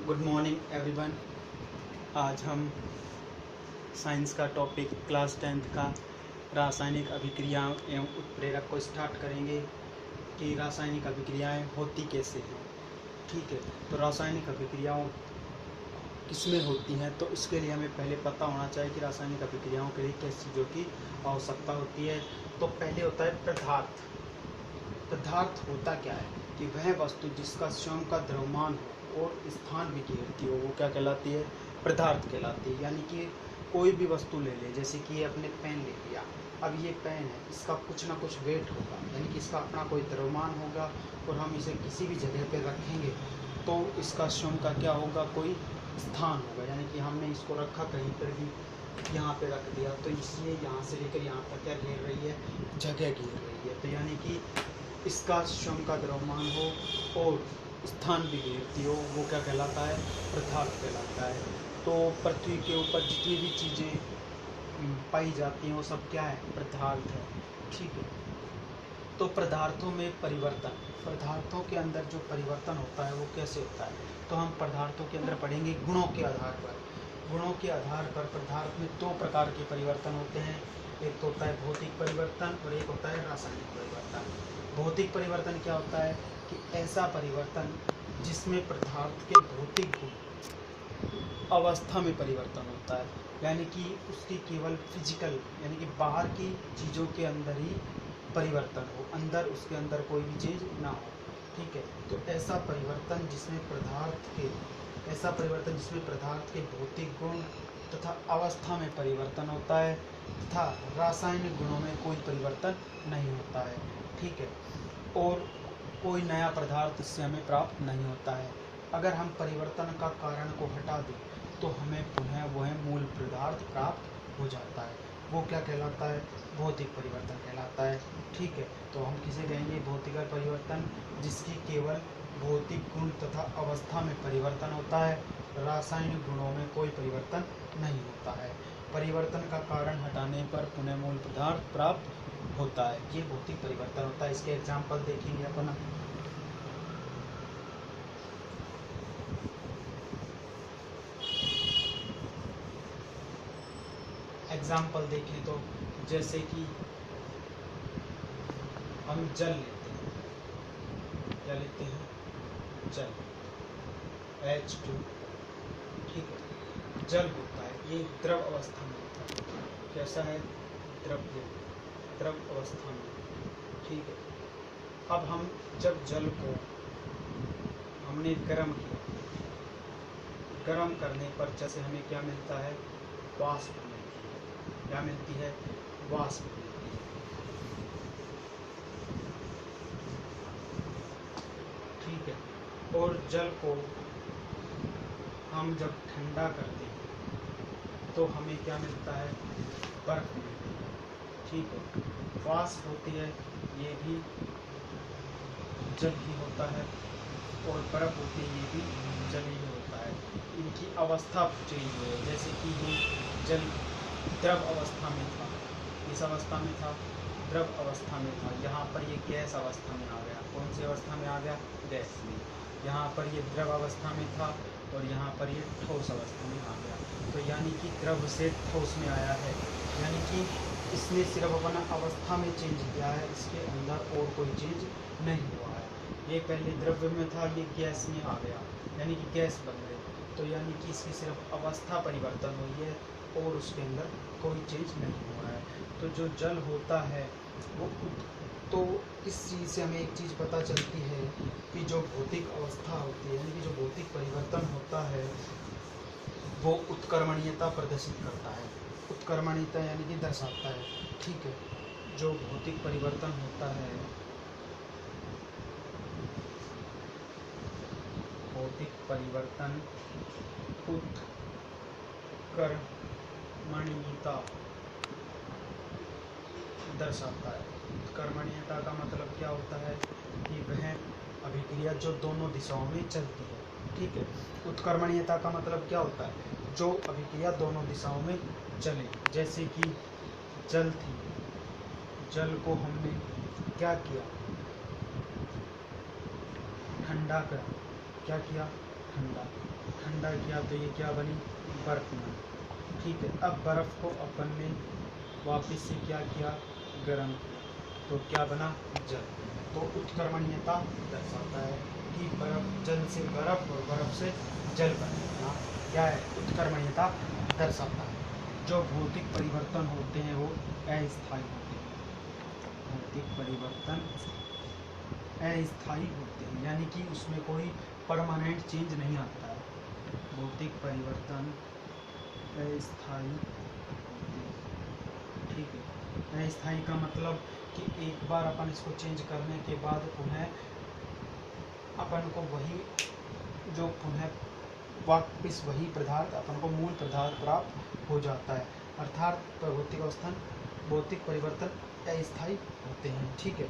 Good morning everyone. आज हम science का टॉपिक क्लास 10th का रासायनिक अभिक्रियाओं एवं उत्प्रेरक को स्टार्ट करेंगे कि रासायनिक अभिक्रियाएं होती कैसे हैं। ठीक है, तो रासायनिक अभिक्रियाओं किसमें होती हैं, तो इसके लिए हमें पहले पता होना चाहिए कि रासायनिक अभिक्रियाओं के लिए किस चीज़ों की आवश्यकता होती है। तो पहले होता है पदार्थ। पदार्थ होता क्या है कि वह वस्तु जिसका स्वयं का द्रव्यमान हो और स्थान भी घेरती हो, वो क्या कहलाती है? पदार्थ कहलाती है। यानी कि कोई भी वस्तु ले ले, जैसे कि अपने पेन ले लिया। अब ये पेन है, इसका कुछ ना कुछ वेट होगा, यानी कि इसका अपना कोई द्रव्यमान होगा और हम इसे किसी भी जगह पर रखेंगे तो इसका स्वयं का क्या होगा? कोई स्थान होगा। यानी कि हमने इसको रखा कहीं पर भी, यहाँ पे रख दिया, तो इसलिए यहाँ से लेकर यहाँ तक क्या घेर रही है? जगह घेर रही है। तो यानी कि इसका स्वयं का द्रव्यमान हो और स्थान भी घेरती हो, वो क्या कहलाता है? पदार्थ कहलाता है। तो पृथ्वी के ऊपर जितनी भी चीज़ें पाई जाती हैं वो सब क्या है? पदार्थ है। ठीक है, तो पदार्थों में परिवर्तन, पदार्थों के अंदर जो परिवर्तन होता है वो कैसे होता है? तो हम पदार्थों के अंदर पढ़ेंगे गुणों के आधार पर। गुणों के आधार पर पदार्थ में दो प्रकार के परिवर्तन होते हैं। एक तो होता है भौतिक परिवर्तन और एक होता है रासायनिक परिवर्तन। भौतिक परिवर्तन क्या होता है कि ऐसा परिवर्तन जिसमें पदार्थ के भौतिक गुण अवस्था में परिवर्तन होता है, यानी कि उसकी केवल फिजिकल यानी कि बाहर की चीज़ों के अंदर ही परिवर्तन हो, अंदर उसके अंदर कोई भी चीज़ ना हो। ठीक है, तो ऐसा परिवर्तन जिसमें पदार्थ के भौतिक गुण तथा अवस्था में परिवर्तन होता है तथा रासायनिक गुणों में कोई परिवर्तन नहीं होता है। ठीक है, और कोई नया पदार्थ इससे हमें प्राप्त नहीं होता है। अगर हम परिवर्तन का कारण को हटा दें तो हमें पुनः वह मूल पदार्थ प्राप्त हो जाता है। वो क्या कहलाता है? भौतिक परिवर्तन कहलाता है। ठीक है, तो हम किसे कहेंगे? भौतिक परिवर्तन, जिसकी केवल भौतिक गुण तथा अवस्था में परिवर्तन होता है, रासायनिक गुणों में कोई परिवर्तन नहीं होता है। परिवर्तन का कारण हटाने पर पुनः मूल पदार्थ प्राप्त होता है, ये भौतिक परिवर्तन होता है। इसके एग्जाम्पल देखेंगे अपन। एग्जाम्पल देखें तो जैसे कि हम जल लेते हैं, क्या लेते हैं? जल, H2। ठीक है, जल होता है, ये द्रव अवस्था में होता है। कैसा है? द्रव अवस्था में। ठीक है, अब हम जब जल को हमने गर्म किया, गर्म करने पर जैसे हमें क्या मिलता है? वाष्प मिलती है। क्या मिलती है? वाष्प मिलती है। ठीक है, और जल को हम जब ठंडा करते हैं तो हमें क्या मिलता है? बर्फ मिलती है। ठीक है, वाष्प होती है, ये भी जल ही होता है, और बर्फ होती है, ये भी जल ही होता है। इनकी अवस्था चेंज हुई है। जैसे कि ये जल द्रव अवस्था में था, इस अवस्था में था, द्रव अवस्था में था, यहाँ पर ये गैस अवस्था में आ गया। कौन सी अवस्था में आ गया? गैस में। यहाँ पर ये द्रव अवस्था में था और यहाँ पर ये ठोस अवस्था में आ गया। तो यानी कि द्रव से ठोस में आया है, यानी कि इसने सिर्फ अपना अवस्था में चेंज किया है, इसके अंदर और कोई चेंज नहीं हुआ है। ये पहले द्रव्य में था, ये गैस में आ गया, यानी कि गैस बन गई। तो यानी कि इसकी सिर्फ अवस्था परिवर्तन हुई है और उसके अंदर कोई चेंज नहीं हुआ है। तो जो जल होता है वो तो इस चीज़ से हमें एक चीज़ पता चलती है कि जो भौतिक अवस्था होती है, यानी कि जो भौतिक परिवर्तन होता है, वो उत्क्रमणीयता प्रदर्शित करता है। उत्क्रमणीयता यानी कि दर्शाता है। ठीक है, जो भौतिक परिवर्तन होता है, भौतिक परिवर्तन उत्क्रमणीयता दर्शाता है। उत्क्रमणीयता का मतलब क्या होता है कि वह अभिक्रिया जो दोनों दिशाओं में चलती है। ठीक है, उत्क्रमणीयता का मतलब क्या होता है? जो अभिक्रिया दोनों दिशाओं में चले। जैसे कि जल थी, जल को हमने क्या किया? ठंडा करा। क्या किया? ठंडा। ठंडा किया तो ये क्या बनी, बर्फ बनी। ठीक है, अब बर्फ को अपन ने वापस से क्या किया, गर्म किया, तो क्या बना, जल। तो उत्क्रमणीयता दर्शाता है कि बर्फ, जल से बर्फ और बर्फ से जल बनना क्या है, उत्क्रमणीयता दर्शाता है। जो भौतिक परिवर्तन होते हैं वो अस्थायी होते हैं, भौतिक परिवर्तन अस्थायी होते हैं, यानी कि उसमें कोई परमानेंट चेंज नहीं आता है। भौतिक परिवर्तन अस्थायी होते हैं। ठीक है, अस्थायी का मतलब कि एक बार अपन इसको चेंज करने के बाद पुनः अपन को वही, जो पुनः वापस वही पदार्थ अपन को मूल पदार्थ प्राप्त हो जाता है। अर्थात भौतिक अवस्थान, भौतिक परिवर्तन अस्थायी होते हैं। ठीक है,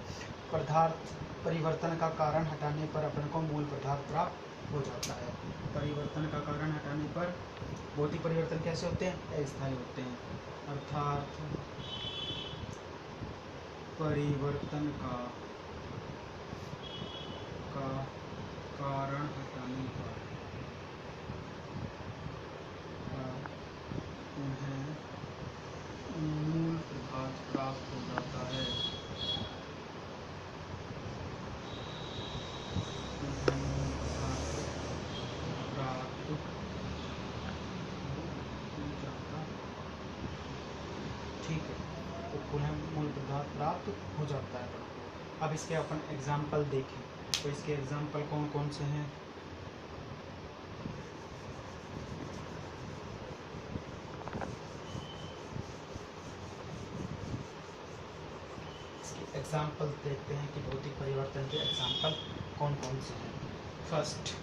पदार्थ परिवर्तन का कारण हटाने पर अपन को मूल पदार्थ प्राप्त हो जाता है। परिवर्तन का कारण हटाने पर भौतिक परिवर्तन कैसे होते हैं, अस्थायी होते हैं। अर्थात परिवर्तन का कारण हटाने पर उन्हें मूल पदार्थ प्राप्त हो जाता है। मूल पदार्थ प्राप्त हो जाता, ठीक है, तो पुनः मूल पदार्थ प्राप्त हो जाता है। अब इसके अपन एग्जाम्पल देखें, तो इसके एग्जाम्पल कौन कौन से हैं। एग्जाम्पल देखते हैं कि भौतिक परिवर्तन के एग्जाम्पल कौन कौन से हैं। फर्स्ट,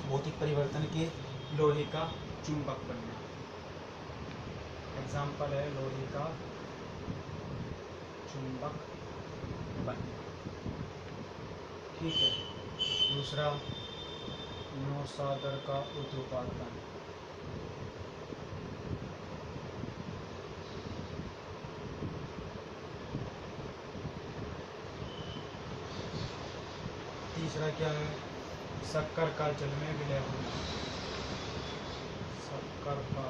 भौतिक परिवर्तन के लोहे का चुंबक बनना। एग्जाम्पल है लोहे का चुंबक बनना। ठीक है, दूसरा नौसागर का ऊर्ध्वपातन। तीसरा क्या है, शक्कर का जल में विलय होना। शक्कर का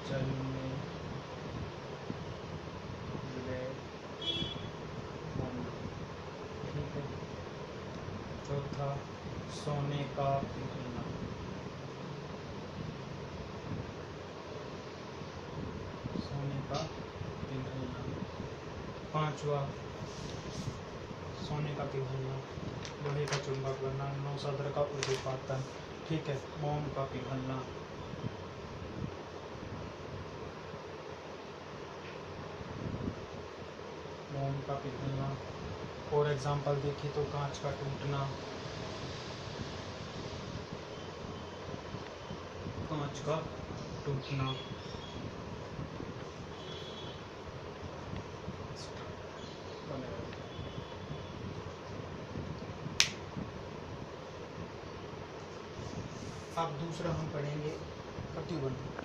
जल में विलय होना। ठीक है, चौथा सोने का पिघलना। सोने का पिघलना। पांचवा सोने का पिघलना, लोहे का चुंबक बनना, नौसागर का ऊर्ध्वपातन। ठीक है, मोम का पिघलना। मोम का पिघलना। और एग्जाम्पल देखिए तो कांच का टूटना, कांच का टूटना। अब दूसरा हम पढ़ेंगे प्रतिबंध।